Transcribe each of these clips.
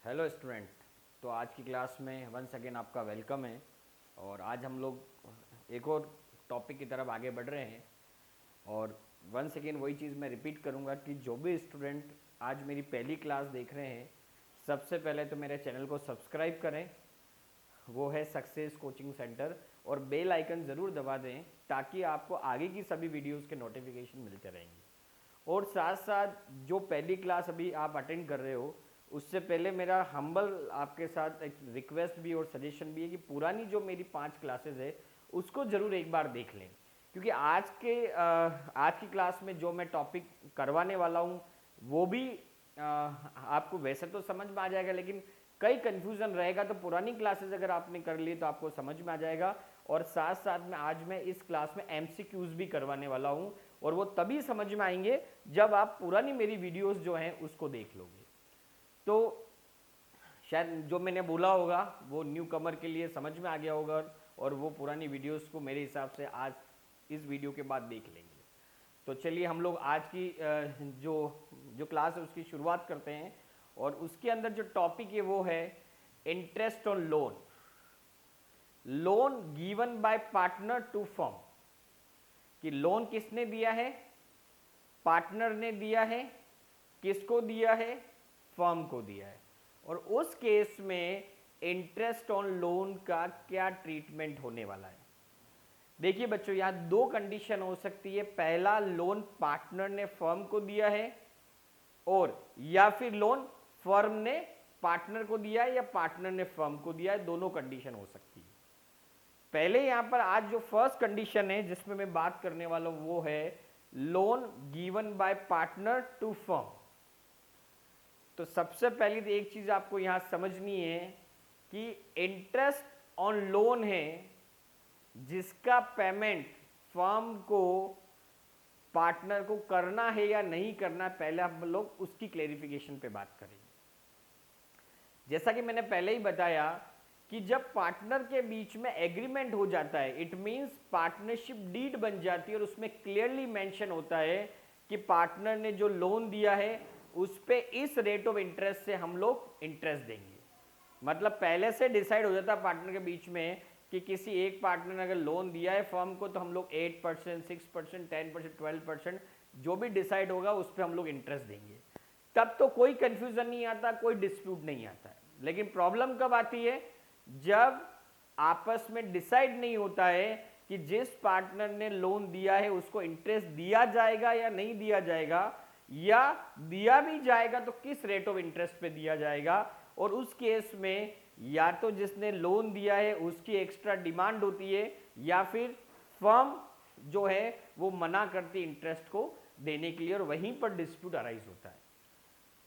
Hello student. तो आज की क्लास में वंस अगेन आपका वेलकम है। और आज हम लोग एक और टॉपिक की तरफ आगे बढ़ रहे हैं। और वंस अगेन वही चीज़ मैं रिपीट करूंगा कि जो भी स्टूडेंट आज मेरी पहली क्लास देख रहे हैं, सबसे पहले तो मेरे चैनल को सब्सक्राइब करें, वो है सक्सेस कोचिंग सेंटर, और बेल आइकन ज़रूर दबा दें ताकि आपको आगे की सभी वीडियोज़ के नोटिफिकेशन मिलते रहेंगे। और साथ साथ जो पहली क्लास अभी आप अटेंड कर रहे हो, उससे पहले मेरा हम्बल आपके साथ एक रिक्वेस्ट भी और सजेशन भी है कि पुरानी जो मेरी 5 क्लासेस है उसको ज़रूर एक बार देख लें, क्योंकि आज की क्लास में जो मैं टॉपिक करवाने वाला हूँ वो भी आपको वैसे तो समझ में आ जाएगा, लेकिन कई कन्फ्यूज़न रहेगा। तो पुरानी क्लासेस अगर आपने कर ली तो आपको समझ में आ जाएगा। और साथ साथ में आज मैं इस क्लास में एमसीक्यूज भी करवाने वाला हूँ, और वो तभी समझ में आएंगे जब आप पुरानी मेरी वीडियोस जो हैं उसको देख लोगे। तो शायद जो मैंने बोला होगा वो न्यू कमर के लिए समझ में आ गया होगा, और वो पुरानी वीडियोस को मेरे हिसाब से आज इस वीडियो के बाद देख लेंगे। तो चलिए हम लोग आज की जो जो क्लास है उसकी शुरुआत करते हैं। और उसके अंदर जो टॉपिक है वो है interest on loan, loan given by partner to firm. कि लोन किसने दिया है? पार्टनर ने दिया है। किसको दिया है? फर्म को दिया है। और उस केस में इंटरेस्ट ऑन लोन का क्या ट्रीटमेंट होने वाला है? देखिए बच्चों, यहां दो कंडीशन हो सकती है। पहला, लोन पार्टनर ने फर्म को दिया है, और या फिर लोन फर्म ने पार्टनर को दिया है या पार्टनर ने फर्म को दिया है। दोनों कंडीशन हो सकती है। पहले यहां पर आज जो फर्स्ट कंडीशन है जिसमें मैं बात करने वाला हूं वो है loan given by partner to firm. तो सबसे पहली तो एक चीज आपको यहां समझनी है कि इंटरेस्ट ऑन लोन है जिसका पेमेंट फर्म को पार्टनर को करना है या नहीं करना। पहले हम लोग उसकी क्लेरिफिकेशन पे बात करेंगे। जैसा कि मैंने पहले ही बताया कि जब पार्टनर के बीच में एग्रीमेंट हो जाता है, इट मींस पार्टनरशिप डीड बन जाती है, और उसमें क्लियरली मेंशन होता है कि पार्टनर ने जो लोन दिया है उस पे इस रेट ऑफ इंटरेस्ट से हम लोग इंटरेस्ट देंगे। मतलब पहले से डिसाइड हो जाता है पार्टनर के बीच में कि किसी एक पार्टनर ने अगर लोन दिया है फर्म को तो हम लोग 8%, 6%, 10%, 12% जो भी डिसाइड होगा उस पर हम लोग इंटरेस्ट देंगे। तब तो कोई कंफ्यूजन नहीं आता, कोई डिस्प्यूट नहीं आता है। लेकिन प्रॉब्लम कब आती है? जब आपस में डिसाइड नहीं होता है कि जिस पार्टनर ने लोन दिया है उसको इंटरेस्ट दिया जाएगा या नहीं दिया जाएगा, या दिया भी जाएगा तो किस रेट ऑफ इंटरेस्ट पे दिया जाएगा। और उस केस में या तो जिसने लोन दिया है उसकी एक्स्ट्रा डिमांड होती है, या फिर फर्म जो है वो मना करती इंटरेस्ट को देने के लिए, और वहीं पर डिस्प्यूट अराइज होता है।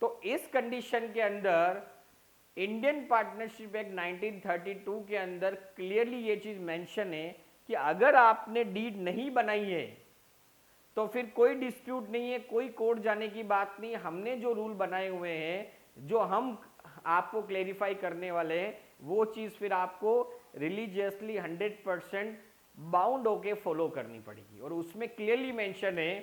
तो इस कंडीशन के अंदर इंडियन पार्टनरशिप एक्ट 1932 के अंदर क्लियरली ये चीज मेंशन है कि अगर आपने डीड नहीं बनाई है तो फिर कोई डिस्प्यूट नहीं है, कोई कोर्ट जाने की बात नहीं। हमने जो रूल बनाए हुए हैं, जो हम आपको क्लेरिफाई करने वाले हैं, वो चीज फिर आपको रिलीजियसली 100% बाउंड होके फॉलो करनी पड़ेगी। और उसमें क्लियरली मेंशन है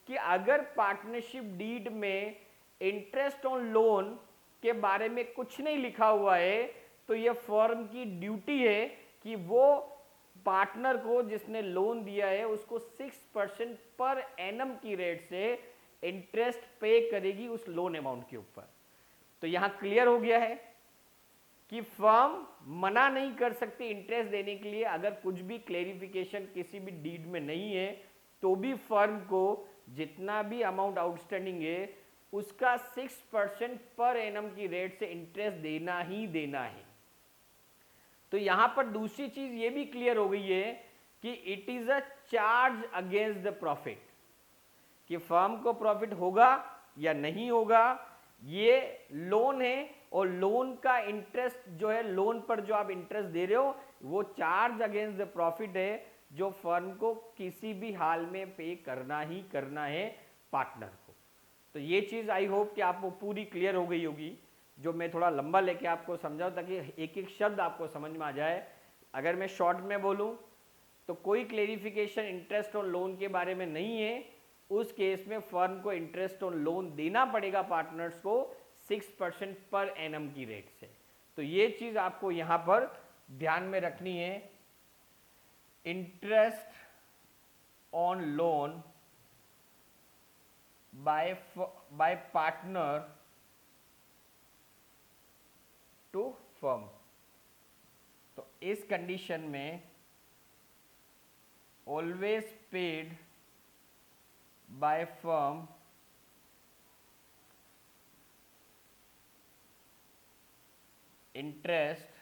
कि अगर पार्टनरशिप डीड में इंटरेस्ट ऑन लोन के बारे में कुछ नहीं लिखा हुआ है तो यह फर्म की ड्यूटी है कि वो पार्टनर को जिसने लोन दिया है उसको 6% पर एनम की रेट से इंटरेस्ट पे करेगी उस लोन अमाउंट के ऊपर। तो यहां क्लियर हो गया है कि फर्म मना नहीं कर सकती इंटरेस्ट देने के लिए। अगर कुछ भी क्लेरिफिकेशन किसी भी डीड में नहीं है तो भी फर्म को जितना भी अमाउंट आउटस्टैंडिंग है उसका 6% पर एनम की रेट से इंटरेस्ट देना ही देना है। तो यहां पर दूसरी चीज ये भी क्लियर हो गई है कि it is a charge against the profit, कि फर्म को प्रॉफिट होगा या नहीं होगा। ये लोन है और लोन का इंटरेस्ट जो है, लोन पर जो आप इंटरेस्ट दे रहे हो वो चार्ज अगेंस्ट द प्रॉफिट है जो फर्म को किसी भी हाल में पे करना ही करना है पार्टनर को। तो ये चीज आई होप कि आपको पूरी क्लियर हो गई होगी, जो मैं थोड़ा लंबा लेके आपको समझाऊं ताकि एक एक शब्द आपको समझ में आ जाए। अगर मैं शॉर्ट में बोलूं तो कोई क्लेरिफिकेशन इंटरेस्ट ऑन लोन के बारे में नहीं है। उस केस में फर्म को इंटरेस्ट ऑन लोन देना पड़ेगा पार्टनर्स को 6% पर एनम की रेट से। तो ये चीज आपको यहां पर ध्यान में रखनी है। Interest on loan by partner to firm. तो इस कंडीशन में always paid by firm interest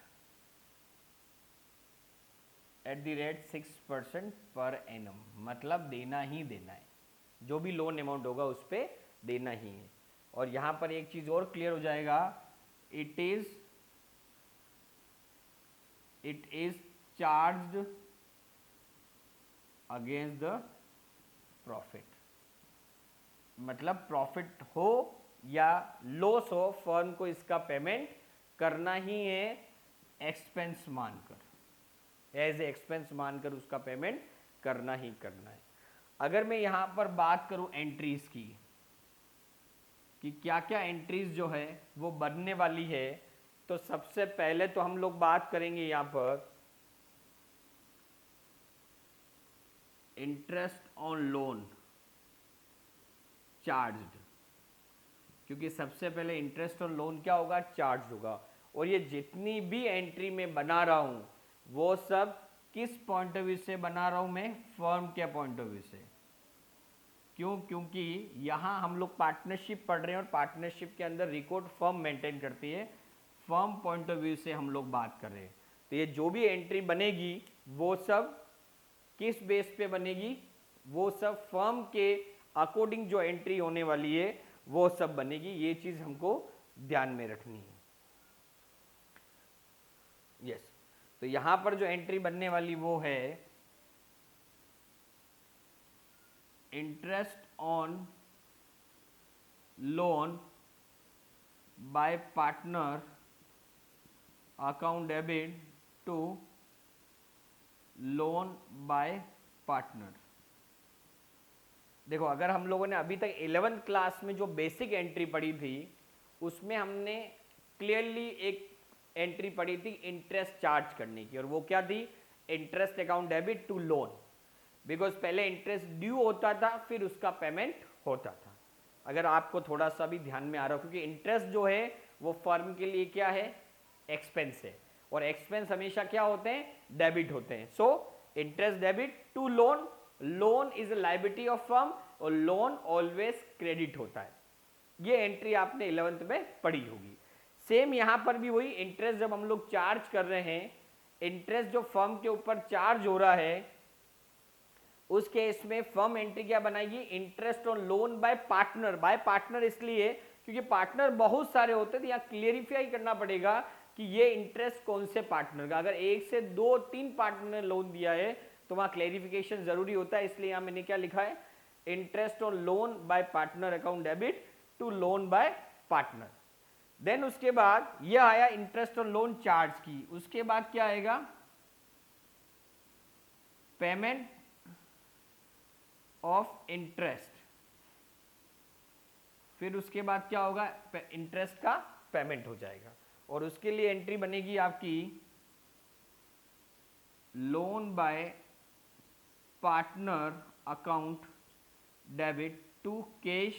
at the rate 6% per annum, मतलब देना ही देना है, जो भी लोन अमाउंट होगा उस पर देना ही है। और यहां पर एक चीज और क्लियर हो जाएगा, it is charged against the profit. मतलब प्रॉफिट हो या लॉस हो, फर्म को इसका पेमेंट करना ही है, एक्सपेंस मानकर, एज ए एक्सपेंस मानकर उसका पेमेंट करना ही करना है। अगर मैं यहां पर बात करूं एंट्रीज की, कि क्या क्या एंट्रीज जो है वो बनने वाली है, तो सबसे पहले तो हम लोग बात करेंगे यहां पर इंटरेस्ट ऑन लोन चार्ज्ड, क्योंकि सबसे पहले इंटरेस्ट ऑन लोन क्या होगा, चार्ज होगा। और ये जितनी भी एंट्री में बना रहा हूं वो सब किस पॉइंट ऑफ व्यू से बना रहा हूं मैं, फर्म के पॉइंट ऑफ व्यू से। क्यों? क्योंकि यहां हम लोग पार्टनरशिप पढ़ रहे हैं और पार्टनरशिप के अंदर रिकॉर्ड फर्म मेंटेन करती है, फर्म पॉइंट ऑफ व्यू से हम लोग बात कर रहे हैं। तो ये जो भी एंट्री बनेगी वो सब किस बेस पे बनेगी, वो सब फर्म के अकॉर्डिंग जो एंट्री होने वाली है वो सब बनेगी। ये चीज हमको ध्यान में रखनी है। यस, तो यहां पर जो एंट्री बनने वाली वो है interest on loan by partner account debit to loan by partner. देखो, अगर हम लोगों ने अभी तक 11th क्लास में जो बेसिक एंट्री पढ़ी थी उसमें हमने क्लियरली एक एंट्री पढ़ी थी इंटरेस्ट चार्ज करने की, और वो क्या थी, interest account debit to loan. Because पहले इंटरेस्ट ड्यू होता था, फिर उसका पेमेंट होता था। अगर आपको थोड़ा सा भी ध्यान में आ रहा हो, क्योंकि इंटरेस्ट जो है वो फर्म के लिए क्या है, एक्सपेंस है, और एक्सपेंस हमेशा क्या होते हैं, डेबिट होते हैं। So interest debit to loan, loan is a liability of firm और लोन ऑलवेज क्रेडिट होता है। ये एंट्री आपने 11th में पढ़ी होगी। सेम यहां पर भी वही, इंटरेस्ट जब हम लोग चार्ज कर रहे हैं, इंटरेस्ट जो फर्म के ऊपर चार्ज हो रहा है, उस केस में फर्म एंट्री क्या बनाएगी, interest on loan by partner. Bye partner इसलिए क्योंकि पार्टनर बहुत सारे होते थे, यहां क्लियरिफाई करना पड़ेगा कि ये इंटरेस्ट कौन से पार्टनर का। अगर एक से दो तीन पार्टनर ने लोन दिया है तो वहां क्लैरिफिकेशन जरूरी होता है, इसलिए यहां मैंने क्या लिखा है, interest on loan by partner account debit to loan by partner. Then उसके बाद यह आया इंटरेस्ट ऑन लोन चार्ज की। उसके बाद क्या आएगा, पेमेंट ऑफ इंटरेस्ट। फिर उसके बाद क्या होगा, इंटरेस्ट का पेमेंट हो जाएगा, और उसके लिए एंट्री बनेगी आपकी loan by partner account debit to cash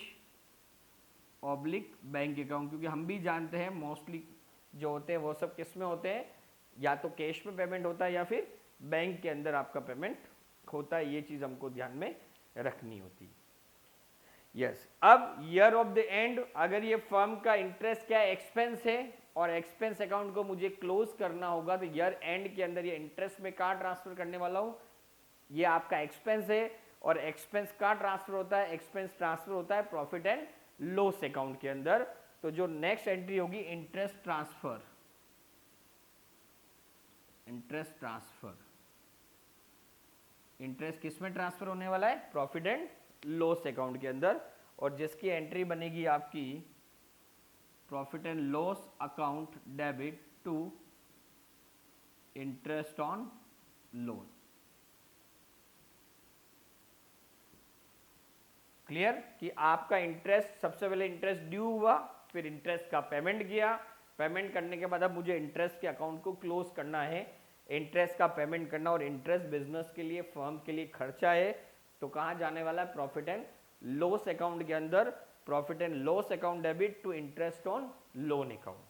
oblique bank account. क्योंकि हम भी जानते हैं मोस्टली जो होते हैं वो सब किस में होते हैं, या तो कैश में पेमेंट होता है या फिर बैंक के अंदर आपका पेमेंट होता है। ये चीज हमको ध्यान में रखनी होती है। यस, अब ईयर ऑफ द एंड, अगर ये फर्म का इंटरेस्ट क्या है, एक्सपेंस है, और एक्सपेंस अकाउंट को मुझे क्लोज करना होगा, तो ईयर एंड के अंदर ये इंटरेस्ट में कहाँ ट्रांसफर करने वाला हूं, ये आपका एक्सपेंस है, और एक्सपेंस कहाँ ट्रांसफर होता है, एक्सपेंस ट्रांसफर होता है प्रॉफिट एंड लॉस अकाउंट के अंदर। तो जो नेक्स्ट एंट्री होगी interest transfer, interest transfer, interest किस में ट्रांसफर होने वाला है, प्रॉफिट एंड लॉस अकाउंट के अंदर, और जिसकी एंट्री बनेगी आपकी profit and loss account debit to interest on loan. Clear कि आपका इंटरेस्ट, सबसे पहले इंटरेस्ट ड्यू हुआ, फिर इंटरेस्ट का पेमेंट किया, पेमेंट करने के बाद अब मुझे इंटरेस्ट के अकाउंट को क्लोज करना है, इंटरेस्ट का पेमेंट करना, और इंटरेस्ट बिजनेस के लिए, फर्म के लिए खर्चा है, तो कहाँ जाने वाला है, प्रॉफिट एंड लॉस अकाउंट के अंदर, profit and loss account debit to interest on loan account.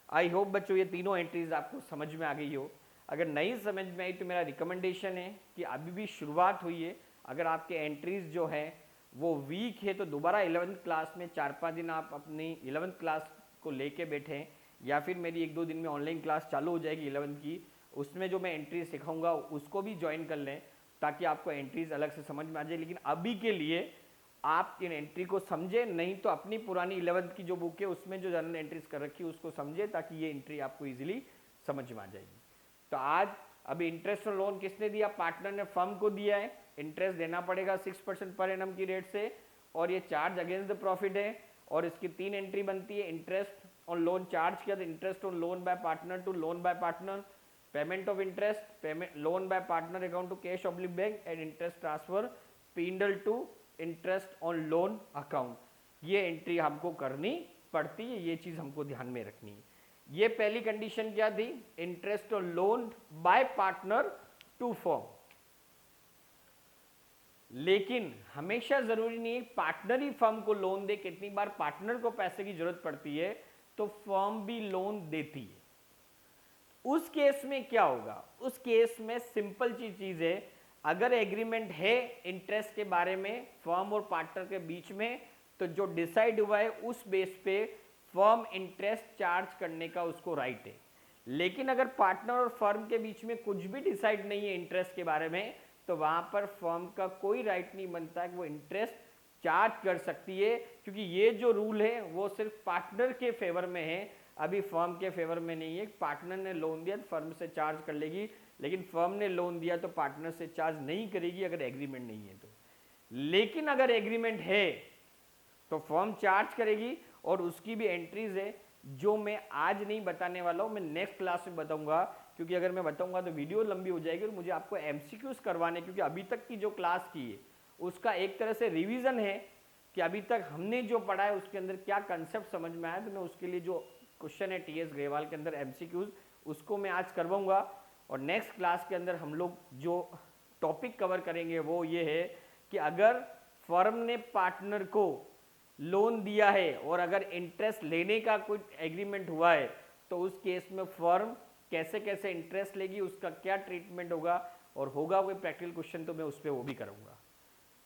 I hope बच्चों ये तीनों एंट्रीज आपको समझ में आ गई हो। अगर नहीं समझ में आई तो मेरा रिकमेंडेशन है कि अभी भी शुरुआत हुई है, अगर आपके एंट्रीज जो है वो वीक है तो दोबारा 11th क्लास में 4-5 दिन आप अपनी 11th क्लास को लेके बैठें, या फिर मेरी 1-2 दिन में ऑनलाइन क्लास चालू हो जाएगी 11th की, उसमें जो मैं एंट्री सिखाऊंगा उसको भी ज्वाइन कर लें ताकि आपको एंट्रीज अलग से समझ में आ जाए। लेकिन अभी के लिए आप इन एंट्री को समझे, नहीं तो अपनी पुरानी 11th की जो बुक है उसमें जो जनरल एंट्रीज कर रखी है उसको समझे, ताकि ये एंट्री आपको इजीली समझ में आ जाएगी। तो आज अभी इंटरेस्ट और लोन किसने दिया, पार्टनर ने फर्म को दिया है, इंटरेस्ट देना पड़ेगा 6% पर एनम की रेट से, और ये चार्ज अगेंस्ट द प्रॉफिट है, और इसकी 3 एंट्री बनती है। इंटरेस्ट ऑन लोन चार्ज किया तो interest on loan by partner to loan by partner, payment of interest, payment loan by partner account to cash oblique bank, and interest transfer पिंडल to interest on loan account. ये entry हमको करनी पड़ती है, ये चीज हमको ध्यान में रखनी है। ये पहली कंडीशन क्या थी, interest on loan by partner to firm. लेकिन हमेशा जरूरी नहीं है पार्टनर ही फर्म को लोन दे, कितनी बार पार्टनर को पैसे की जरूरत पड़ती है तो फर्म भी लोन देती है। उस केस में क्या होगा, उस केस में सिंपल चीज है, अगर एग्रीमेंट है इंटरेस्ट के बारे में फर्म और पार्टनर के बीच में, तो जो डिसाइड हुआ है उस बेस पे फर्म इंटरेस्ट चार्ज करने का उसको राइट है। लेकिन अगर पार्टनर और फर्म के बीच में कुछ भी डिसाइड नहीं है इंटरेस्ट के बारे में, तो वहां पर फर्म का कोई राइट नहीं बनता है कि वो इंटरेस्ट चार्ज कर सकती है, क्योंकि ये जो रूल है वो सिर्फ पार्टनर के फेवर में है, अभी फर्म के फेवर में नहीं है। पार्टनर ने लोन दिया तो फर्म से चार्ज कर लेगी, लेकिन फर्म ने लोन दिया तो पार्टनर से चार्ज नहीं करेगी अगर एग्रीमेंट नहीं है तो। लेकिन अगर एग्रीमेंट है तो फर्म चार्ज करेगी, और उसकी भी एंट्रीज है जो मैं आज नहीं बताने वाला हूं, मैं नेक्स्ट क्लास में बताऊंगा, क्योंकि अगर मैं बताऊंगा तो वीडियो लंबी हो जाएगी और मुझे आपको एमसीक्यूज करवाने, क्योंकि अभी तक की जो क्लास की है उसका एक तरह से रिवीजन है कि अभी तक हमने जो पढ़ा है उसके अंदर क्या कंसेप्ट समझ में आया। तो मैं उसके लिए जो क्वेश्चन है टीएस ग्रेवाल के अंदर एमसीक्यूज, उसको मैं आज करवाऊंगा, और नेक्स्ट क्लास के अंदर हम लोग जो टॉपिक कवर करेंगे वो ये है कि अगर फर्म ने पार्टनर को लोन दिया है और अगर इंटरेस्ट लेने का कोई एग्रीमेंट हुआ है तो उस केस में फर्म कैसे कैसे इंटरेस्ट लेगी, उसका क्या ट्रीटमेंट होगा, और होगा कोई प्रैक्टिकल क्वेश्चन तो मैं उस पर वो भी करूंगा।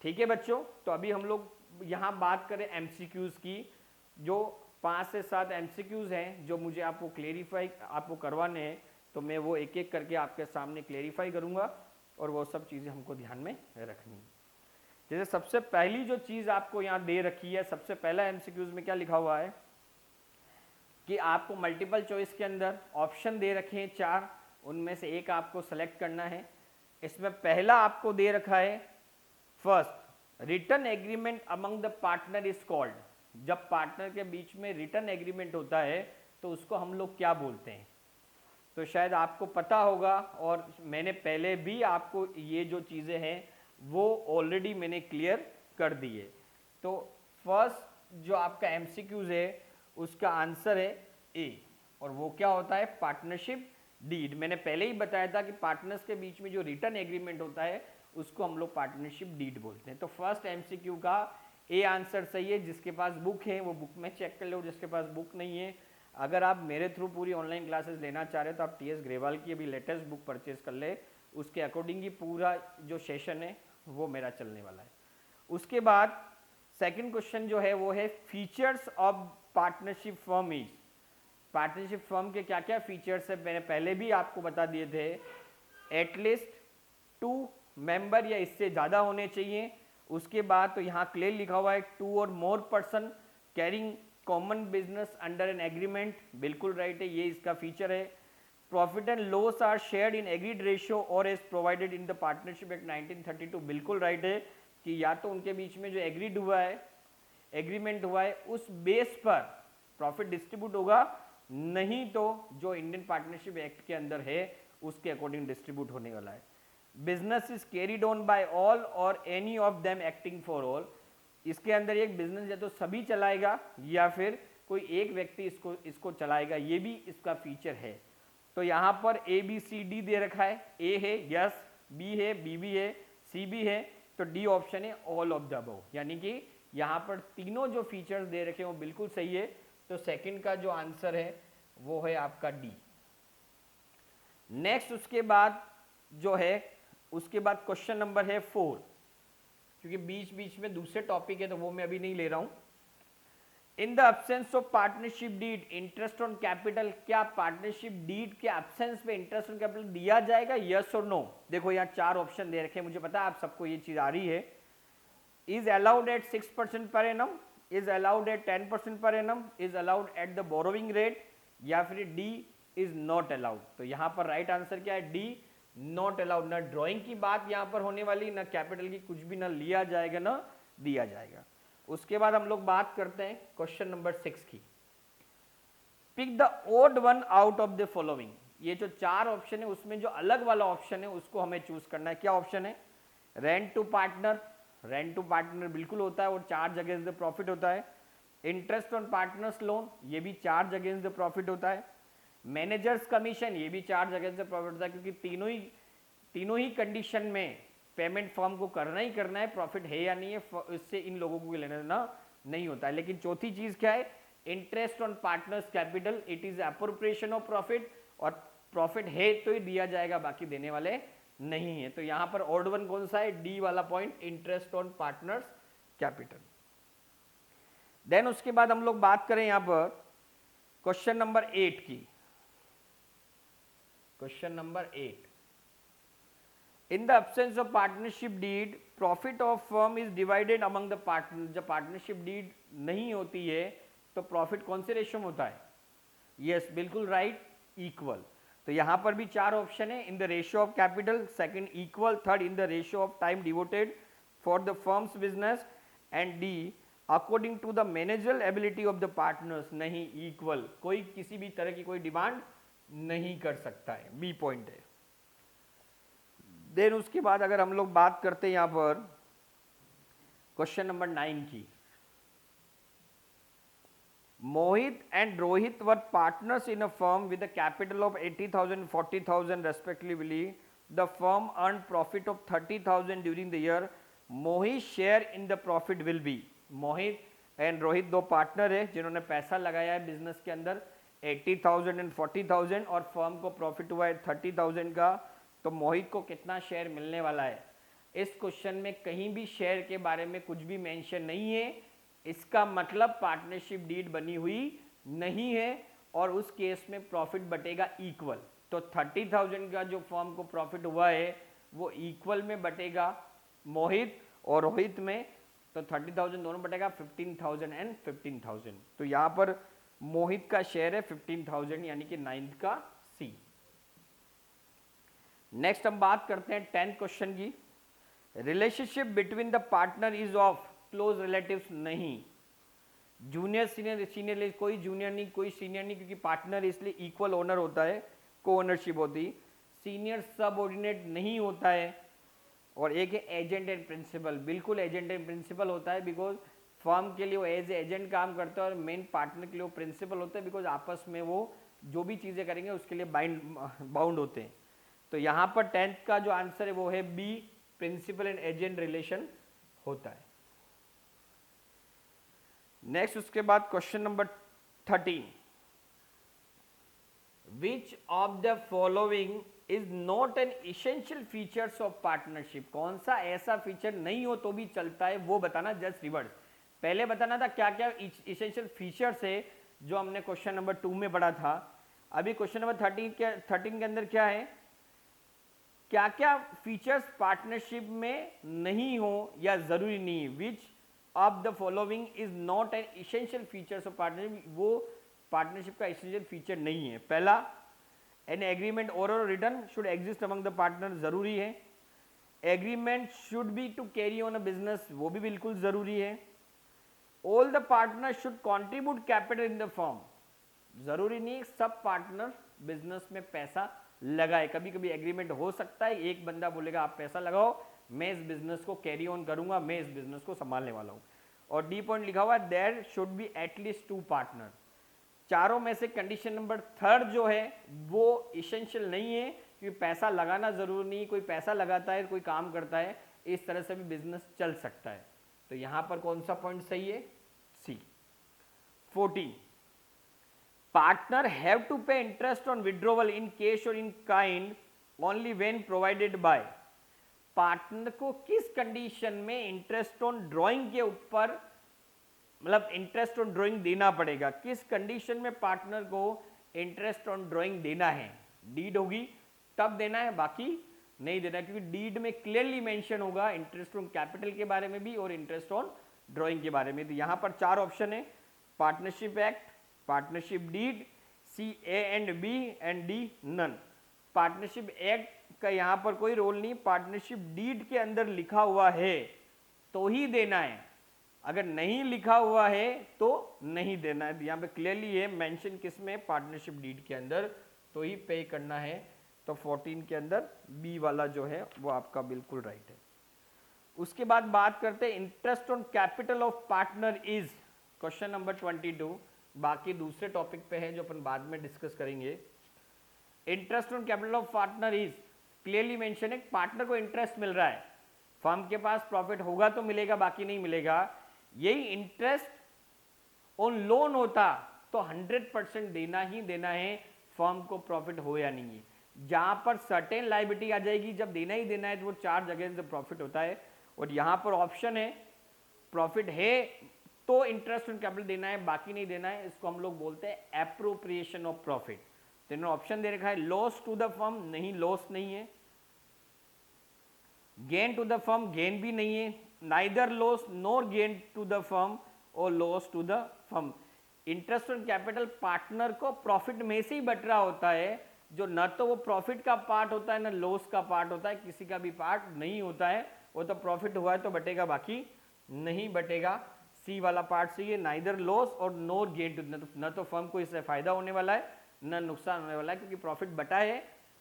ठीक है बच्चों, तो अभी हम लोग यहाँ बात करें एमसीक्यूज की, जो 5 से 7 एमसीक्यूज हैं जो मुझे आपको क्लेरिफाई आपको करवाने हैं, तो मैं वो एक एक करके आपके सामने क्लेरिफाई करूंगा, और वो सब चीज़ें हमको ध्यान में रखनी है। जैसे सबसे पहली जो चीज़ आपको यहाँ दे रखी है, सबसे पहला एमसीक्यूज में क्या लिखा हुआ है कि आपको मल्टीपल चॉइस के अंदर ऑप्शन दे रखे हैं 4, उनमें से एक आपको सेलेक्ट करना है। इसमें पहला आपको दे रखा है first, return agreement among the partner is called. जब पार्टनर के बीच में रिटर्न एग्रीमेंट होता है तो उसको हम लोग क्या बोलते हैं, तो शायद आपको पता होगा, और मैंने पहले भी आपको ये जो चीज़ें हैं वो ऑलरेडी मैंने क्लियर कर दी है। तो फर्स्ट जो आपका एमसीक्यूज है उसका आंसर है ए, और वो क्या होता है, पार्टनरशिप डीड। मैंने पहले ही बताया था कि पार्टनर्स के बीच में जो रिटर्न एग्रीमेंट होता है उसको हम लोग पार्टनरशिप डीड बोलते हैं। तो फर्स्ट एमसीक्यू का ए आंसर सही है। जिसके पास बुक है वो बुक में चेक कर लो, जिसके पास बुक नहीं है, अगर आप मेरे थ्रू पूरी ऑनलाइन क्लासेस लेना चाह रहे हो तो आप टीएस ग्रेवाल की अभी लेटेस्ट बुक परचेज कर ले, उसके अकॉर्डिंग ही पूरा जो सेशन है वो मेरा चलने वाला है। उसके बाद सेकंड क्वेश्चन जो है वो है features of partnership firm is. Partnership firm के क्या क्या फीचर्स है मैंने पहले भी आपको बता दिए थे। एटलीस्ट 2 मेंबर या इससे ज़्यादा होने चाहिए। उसके बाद तो यहाँ क्लियर लिखा हुआ है 2 or more person carrying common business under an agreement, बिल्कुल राइट है, ये इसका फीचर है। Profit and loss are shared in agreed ratio और as provided in the partnership act 1932, बिल्कुल राइट है कि या तो उनके बीच में जो एग्रीड हुआ है, एग्रीमेंट हुआ है, उस बेस पर प्रॉफिट डिस्ट्रीब्यूट होगा, नहीं तो जो इंडियन पार्टनरशिप एक्ट के अंदर है उसके अकॉर्डिंग डिस्ट्रीब्यूट होने वाला है। Business is carried on by all or any of them acting for all. इसके अंदर एक बिजनेस या तो सभी चलाएगा या फिर कोई एक व्यक्ति इसको चलाएगा, ये भी इसका फीचर है। तो यहाँ पर ए बी सी डी दे रखा है, ए है यस, बी है, बी भी है, सी भी है, तो डी ऑप्शन है ऑल ऑफ द अबव, यानी कि यहाँ पर तीनों जो फीचर्स दे रखे हैं वो बिल्कुल सही है। तो सेकंड का जो आंसर है वो है आपका डी। नेक्स्ट उसके बाद जो है, उसके बाद क्वेश्चन नंबर है 4, क्योंकि बीच बीच में दूसरे टॉपिक है तो वो मैं अभी नहीं ले रहा हूं। In the absence of partnership deed interest on capital, क्या पार्टनरशिप डीड के एब्सेंस में इंटरेस्ट ऑन कैपिटल दिया जाएगा, यस और नो? देखो यहाँ 4 ऑप्शन दे रखे हैं, मुझे पता है आप सबको ये चीज आ रही है। Is allowed at 6% per annum, is allowed at 10% per annum, is allowed at the borrowing rate, या फिर डी इज नॉट अलाउड। तो यहाँ पर राइट आंसर क्या है, डी नॉट अलाउड। ना ड्राइंग की बात यहाँ पर होने वाली, ना कैपिटल की, कुछ भी ना लिया जाएगा ना दिया जाएगा। उसके बाद हम लोग बात करते हैं क्वेश्चन नंबर 6 की। Pick the odd one out of the following. ये जो 4 ऑप्शन है उसमें जो अलग वाला ऑप्शन है उसको हमें चूज करना है। क्या ऑप्शन है? Rent to partner, rent to partner बिल्कुल होता है और चार्ज अगेंस्ट द प्रॉफिट होता है। इंटरेस्ट ऑन पार्टनर्स लोन, ये भी चार्ज अगेंस्ट द प्रॉफिट होता है। मैनेजर्स कमीशन, ये भी चार्ज अगेंस्ट द प्रॉफिट होता है, क्योंकि तीनों ही कंडीशन में पेमेंट फर्म को करना ही करना है, प्रॉफिट है या नहीं है इससे इन लोगों को लेना देना नहीं होता है। लेकिन चौथी चीज क्या है? Interest on partners capital, it is appropriation of profit, और प्रॉफिट है तो ही दिया जाएगा, बाकी देने वाले नहीं है। तो यहां पर ऑड वन कौन सा है? डी वाला point, interest on partners capital. Then उसके बाद हम लोग बात करें यहां पर क्वेश्चन नंबर 8 की। Question number 8, in the absence of partnership deed profit of firm is divided among the partner. जब पार्टनरशिप डीड नहीं होती है तो प्रॉफिट कौन से रेशियो में होता है? यस, बिल्कुल राइट, इक्वल। तो यहां पर भी 4 ऑप्शन है, in the ratio of capital, second equal, third in the ratio of time devoted for the firms business, and D according to the managerial ability of the partners. नहीं, equal, कोई किसी भी तरह की कोई डिमांड नहीं कर सकता है, बी पॉइंट है। देन उसके बाद अगर हम लोग बात करते हैं यहां पर क्वेश्चन नंबर 9 की। Mohit and Rohit were partners in a firm with a capital of 80,000 40,000 respectively. The firm earned profit of 30,000 during the year. Mohit's share in the profit will be. Mohit and Rohit 2 partner है जिन्होंने पैसा लगाया है business के अंदर 80,000 and 40,000, और firm को profit हुआ है 30,000 का। तो मोहित को कितना शेयर मिलने वाला है? इस क्वेश्चन में कहीं भी शेयर के बारे में कुछ भी मेंशन नहीं है, इसका मतलब पार्टनरशिप डीड बनी हुई नहीं है, और उस केस में प्रॉफिट बटेगा इक्वल। तो 30,000 का जो फर्म को प्रॉफिट हुआ है वो इक्वल में बटेगा मोहित और रोहित में, तो 30,000 दोनों बटेगा 15,000 एंड 15,000। तो यहां पर मोहित का शेयर है 15,000, यानी कि 9th का सी। नेक्स्ट हम बात करते हैं 10th क्वेश्चन की। Relationship between the partner is of close relatives. नहीं, जूनियर सीनियर, सीनियर कोई जूनियर नहीं कोई सीनियर नहीं, क्योंकि पार्टनर इसलिए इक्वल ओनर होता है, को ओनरशिप होती। सीनियर सब ऑर्डिनेट नहीं होता है, और एक है एजेंट एंड प्रिंसिपल, बिल्कुल एजेंट एंड प्रिंसिपल होता है, बिकॉज फर्म के लिए वो एज एजेंट काम करता है और मेन पार्टनर के लिए वो प्रिंसिपल होता है, बिकॉज आपस में वो जो भी चीज़ें करेंगे उसके लिए बाउंड होते हैं। तो यहाँ पर 10th का जो आंसर है वो है B, principal and agent relation होता है। नेक्स्ट उसके बाद question number 13, which of the following is not an essential features of partnership. कौन सा ऐसा फीचर नहीं हो तो भी चलता है वो बताना, जस्ट रिवर्स। पहले बताना था क्या क्या इसेंशियल फीचर्स है जो हमने क्वेश्चन नंबर 2 में पढ़ा था। अभी क्वेश्चन नंबर 13 के अंदर क्या है, क्या क्या फीचर्स पार्टनरशिप में नहीं हो या जरूरी नहीं है। Which of the following is not an essential features of partnership, वो पार्टनरशिप का इसेंशियल फीचर नहीं है। पहला, एन एग्रीमेंट और return should exist among the partner, जरूरी है। Agreement should be to carry on a business, वो भी बिल्कुल जरूरी है। All the partner should contribute capital in the firm, जरूरी नहीं सब पार्टनर बिजनेस में पैसा लगाए। कभी कभी एग्रीमेंट हो सकता है, एक बंदा बोलेगा आप पैसा लगाओ, मैं इस बिजनेस को कैरी ऑन करूंगा, मैं इस बिजनेस को संभालने वाला हूं। और डी पॉइंट लिखा हुआ है there should be at least 2 partner, चारों में से कंडीशन नंबर थर्ड जो है वो इसेंशियल नहीं है, क्योंकि पैसा लगाना जरूरी नहीं, कोई पैसा लगाता है कोई काम करता है, इस तरह से भी बिजनेस चल सकता है। तो यहां पर कौन सा पॉइंट सही है? C. 14, partner have to pay interest on withdrawal in cash or in kind only when provided by. Partner को किस कंडीशन में इंटरेस्ट ऑन ड्राइंग के ऊपर, मतलब इंटरेस्ट ऑन ड्राइंग देना पड़ेगा, किस कंडीशन में पार्टनर को इंटरेस्ट ऑन ड्राइंग देना है? डीड होगी तब देना है, बाकी नहीं देना, क्योंकि डीड में क्लियरली मेंशन होगा इंटरेस्ट ऑन कैपिटल के बारे में भी और इंटरेस्ट ऑन ड्राइंग के बारे में। तो यहां पर चार ऑप्शन है, partnership act, partnership deed, C A and B and D none. Partnership act का यहां पर कोई रोल नहीं, पार्टनरशिप डीड के अंदर लिखा हुआ है तो ही देना है, अगर नहीं लिखा हुआ है तो नहीं देना है। यहाँ पे क्लियरली है मेंशन किस में, पार्टनरशिप डीड के अंदर, तो ही पे करना है। तो 14 के अंदर बी वाला जो है वो आपका बिल्कुल राइट है। उसके बाद बात करते हैं interest on capital of partner is, question number 22, बाकी दूसरे टॉपिक पे है जो अपन बाद में डिस्कस करेंगे। Interest on capital of partner is clearly mention है, पार्टनर को इंटरेस्ट मिल रहा है, फर्म के पास प्रॉफिट होगा तो मिलेगा, बाकी नहीं मिलेगा। यही इंटरेस्ट ऑन लोन होता तो 100% देना ही देना है, फर्म को प्रॉफिट हो या नहीं है। जहां पर सर्टेन लायबिलिटी आ जाएगी, जब देना ही देना है, तो वो चार्ज अगेंस्ट द प्रॉफिट होता है। और यहां पर ऑप्शन है प्रॉफिट है तो इंटरेस्ट ऑन कैपिटल देना है, बाकी नहीं देना है, इसको हम लोग बोलते हैं एप्रोप्रिएशन ऑफ प्रॉफिट। तो इन्होंने ऑप्शन दे रखा है लॉस टू द फर्म, नहीं लॉस नहीं है, gain to the firm, gain भी नहीं है, neither loss nor gain to the firm और loss to the firm. Interest on capital partner को प्रॉफिट में से ही बट रहा होता है, जो न तो वो प्रॉफिट का पार्ट होता है ना लॉस का पार्ट होता है, किसी का भी पार्ट नहीं होता है, वो तो प्रॉफिट हुआ है तो बटेगा, बाकी नहीं बटेगा। सी वाला पार्ट सही है, नाइदर लॉस और नॉर गेन टू, न तो फर्म को इससे फायदा होने वाला है न नुकसान होने वाला है, क्योंकि प्रॉफिट बटा है,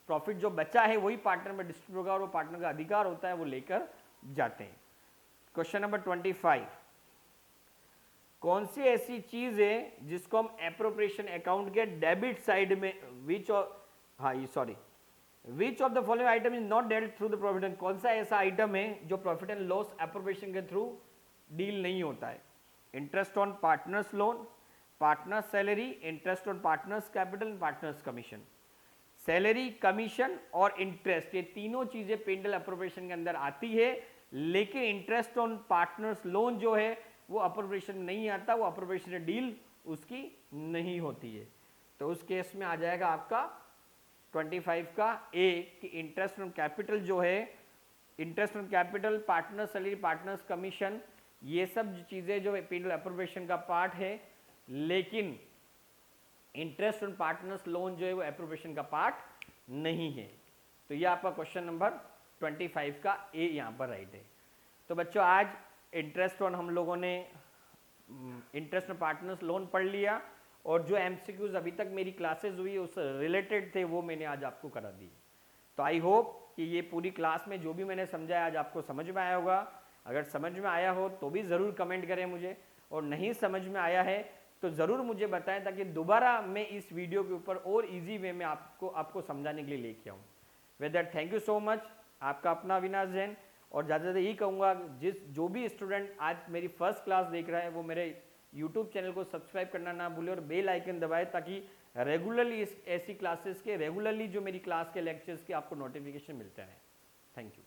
प्रॉफिट जो बचा है वही पार्टनर में डिस्ट्रीब्यूट होगा और वो पार्टनर का अधिकार होता है, वो लेकर जाते हैं। क्वेश्चन नंबर 25, कौन सी ऐसी चीज है जिसको हम एप्रोप्रिएशन अकाउंट के डेबिट साइड में, विच of the following item is not dealt through the profit and, कौन सा ऐसा आइटम है जो प्रॉफिट एंड लॉस एप्रोप्रिएशन के थ्रू डील नहीं होता है? Interest on partners loan, partners salary, interest on partners capital, partners commission. Salary, commission और इंटरेस्ट, ये तीनों चीजें पेंडल एप्रोप्रिएशन के अंदर आती है, लेकिन इंटरेस्ट ऑन पार्टनर्स लोन जो है वो अप्रोप्रिएशन नहीं आता, वो अप्रोप्रिएशन डील उसकी नहीं होती है। तो उस केस में आ जाएगा आपका 25 का ए कि इंटरेस्ट ऑन कैपिटल जो है, interest on capital, partners salary, partners commission, ये सब चीजें जो पेंडल एप्रोप्रिएशन का पार्ट है, लेकिन इंटरेस्ट ऑन पार्टनर्स लोन जो है वो एप्रोप्रिएशन का पार्ट नहीं है। तो ये आपका क्वेश्चन नंबर 25 का ए यहाँ पर राइट है। तो बच्चों आज इंटरेस्ट ऑन हम लोगों ने इंटरेस्ट ऑन पार्टनर्स लोन पढ़ लिया, और जो एमसीक्यूज अभी तक मेरी क्लासेस हुई उस रिलेटेड थे वो मैंने आज आपको करा दी। तो आई होप कि ये पूरी क्लास में जो भी मैंने समझाया आज आपको समझ में आया होगा। अगर समझ में आया हो तो भी ज़रूर कमेंट करें मुझे, और नहीं समझ में आया है तो ज़रूर मुझे बताएं, ताकि दोबारा मैं इस वीडियो के ऊपर और इजी वे में आपको समझाने के लिए लेके आऊँ। With that thank you so much, आपका अपना अविनाश जैन। और ज़्यादा से ज़्यादा यही कहूँगा, जो भी स्टूडेंट आज मेरी फर्स्ट क्लास देख रहा है वो मेरे यूट्यूब चैनल को सब्सक्राइब करना ना भूले और बेल आइकन दबाए, ताकि रेगुलरली ऐसी क्लासेस के, रेगुलरली जो मेरी क्लास के लेक्चर्स के आपको नोटिफिकेशन मिलता है। Thank you.